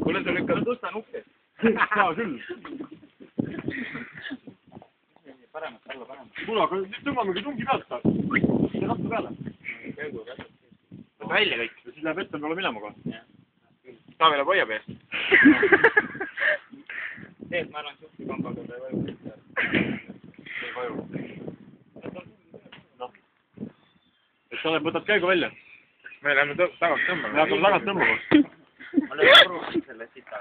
kuule, sa lükkad tõsta nukke. Jaa, küll. Paremalt, alla paremalt. Kuule, aga nüüd tõmbamegi tungi pealt. See rattu peale. Võta välja kõik. Ja siis läheb ette, me oleme minema kohe. Taavi läheb hoiab eest. Teed, ma arvan, suhti kambaga ei vaju. Ei vaju. Noh. Et sa võtad käigu välja. Me läheme tagant tõmbama. Me hakkame tagant tõmbama. Ma löön pruugi selle sita.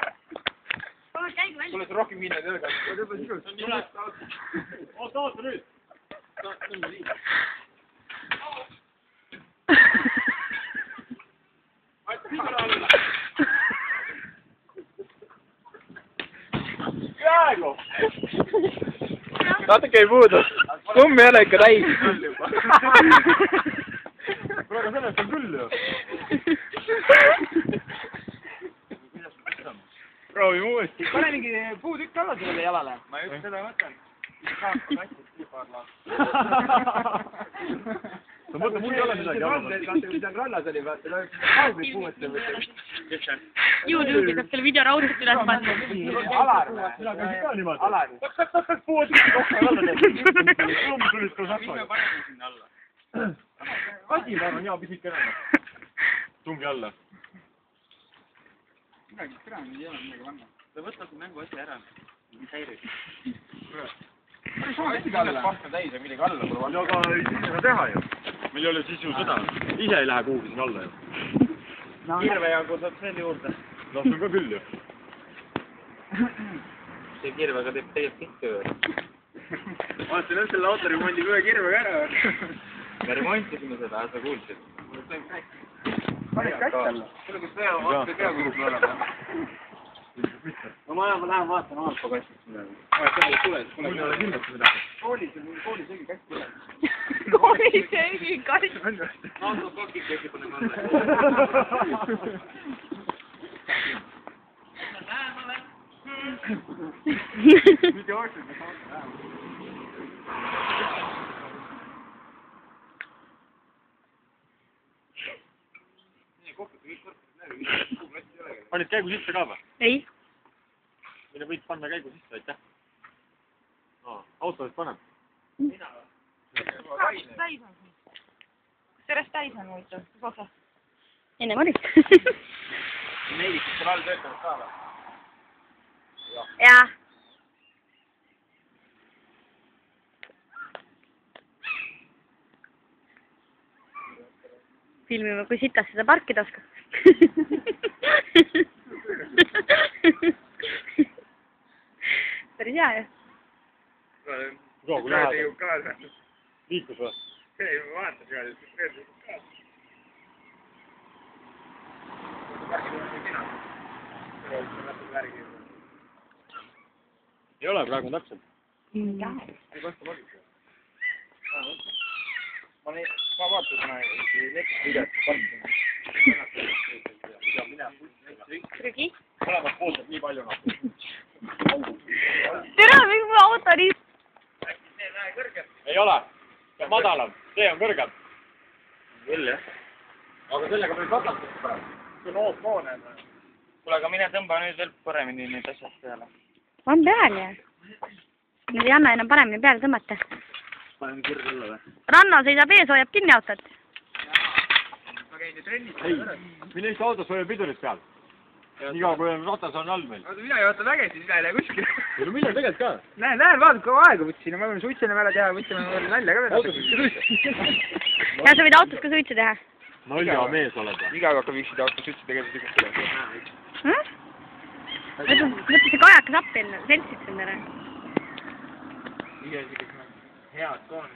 Käigu välja. Kuule, sa rohkem minna ei tõega. Oota nüüd. Tõmba liiga. Peaaegu! Natuke ei puudu. Kumm ei ole ikka täis. Kuule, aga sellest on küll ju. Proovime uuesti. Pane mingi puutükk alla sellele jalale. Ma just seda mõtlen. Sa mõtled, mul ei ole midagi alla. Kui ta rannas oli, vaata, kaugelt puuette võtta. YouTube'i saab selle video raudselt üles panna. Alar. Sina käisid ka niimoodi. Alar. Tak, puuetükki kokku alla teed. Loomu tulid ka saksa. Me paneme sinna alla. Asi, ma arvan, hea pisikene. Tungi alla. Midagi kraan ei ole midagi panna. Ta võtab mängu asja ära. Mis häirib? Pahta täis ja midagi alla. Ja aga ei saa seda teha ju. Meil ei ole siis ju seda. Ise ei lähe kuhugi sinna alla ju. Kirvejagu saab selle juurde. No see on ka küll ju. See kirvega teeb tegelikult kõik töö. Vaatasin nüüd selle autoremondi kohe kirvega ära. Me remontisime seda, sa kuulsid. Pane kätt alla. Kuule, kas pea kulub olema? No ma lähen vaatan omalt po kastist midagi. Mul ei ole kindlasti midagi. Koolis oli kätt üle. Koolis ei kast. Autokokid kõik paneme alla. Nüüd jooksed, me saame lähema. Panid käigu sisse ka või? Ei. Mine võid panna käigu sisse, aitäh. Auto eest panem. Täis on siin. Kas sellest täis on huvitav? Kus osa? Enne oli. Neidikid seal all töötavad ka või? Jah. Filmime, kui sitas seda parkida oskab. Päris hea ju. Kui lähedal? Liikus või? Ei, ma vaatan ka, et veel Ei ole praegu täpselt. Ma vaatan täna netis videot pannud. Trügi? Mõlemad poolsed nii palju. Tere, miks mu auto nii? Ei ole. See on madalam. See on kõrgem. Küll jah. Aga sellega võib vaadata. See on hoopmoone. Kuule, aga mine tõmba nüüd veel paremini need asjad peale. On peal jah. Nüüd ei anna enam paremini peale tõmmata. Paneme kirja alla või? Ranna seisab ees, hoiab kinni autot. Ma käin ju trennis. Ei, mine istu autos hoia pidurit peal. Niikaua kui on ratas on all meil. Oota, mina ei vaata vägesid, mina ei lähe kuskile. Ei no mine tegelikult ka. Näen, vaadake, kui aega võtsin ja me võime suitsenema ära teha, võtsime veel nalja ka veel. Ja sa võid autos ka suitsu teha. Nalja mees oled või? Igaga hakkab üksid autos üldse tegema tükki. Mõtle see kajakas appi enne, seltsid sind ära. Head toon.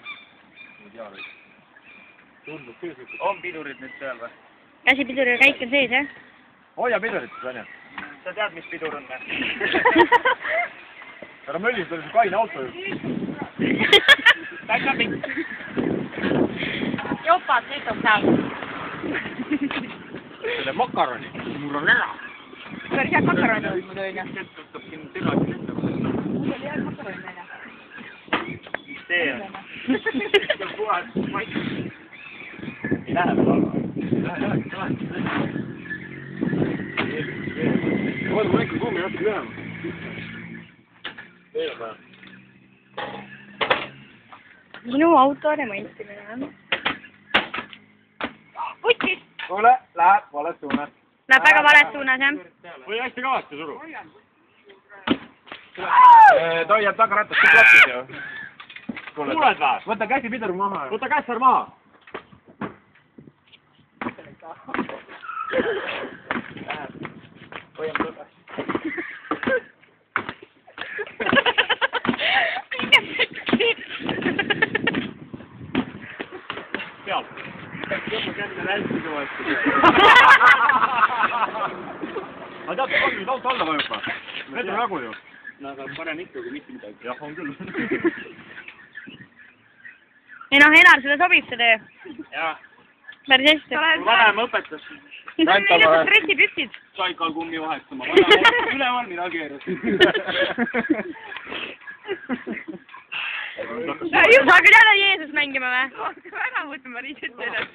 Tundub küll. On pidurid nüüd seal või? Käsipidur ja käik on sees, jah? Hoia pidurit siis, on ju? Sa tead, mis pidur on või? Ära möllis, ta oli see kaine auto ju. Jopad, nüüd on seal. Selle makaroni. Mul on ära. Päris head makaroni olid muidu, on ju. Mul oli head makaroni meile. Mis tee on? See on puhas maik. Ei lähe veel alla. kummi natuke lühem. minu auto remontimine on. Vutis! kuule, läheb vales suunas. Läheb väga vales suunas, jah? Või hästi kõvasti suru. Ta hoiab tagaratast klapis ju. Kuuled või? Võta käsipidur maha. Võta kässar maha. hoiab tõde. Pealt. Lõpu kätte välti kõvasti. Aga tead, nüüd auto alla vajub või? Need on ragu ju. No aga parem ikka kui mitte midagi. Jah, on küll. ei noh, Enar, sulle sobib see töö? Jaa. Päris hästi. Vanem õpetas. Ilusad dressipüksid. Sai ka kummi vahetama. Üleval midagi keeras. Sa küll jälle Jeesus mängima või? Väga mõtlema riiset üles.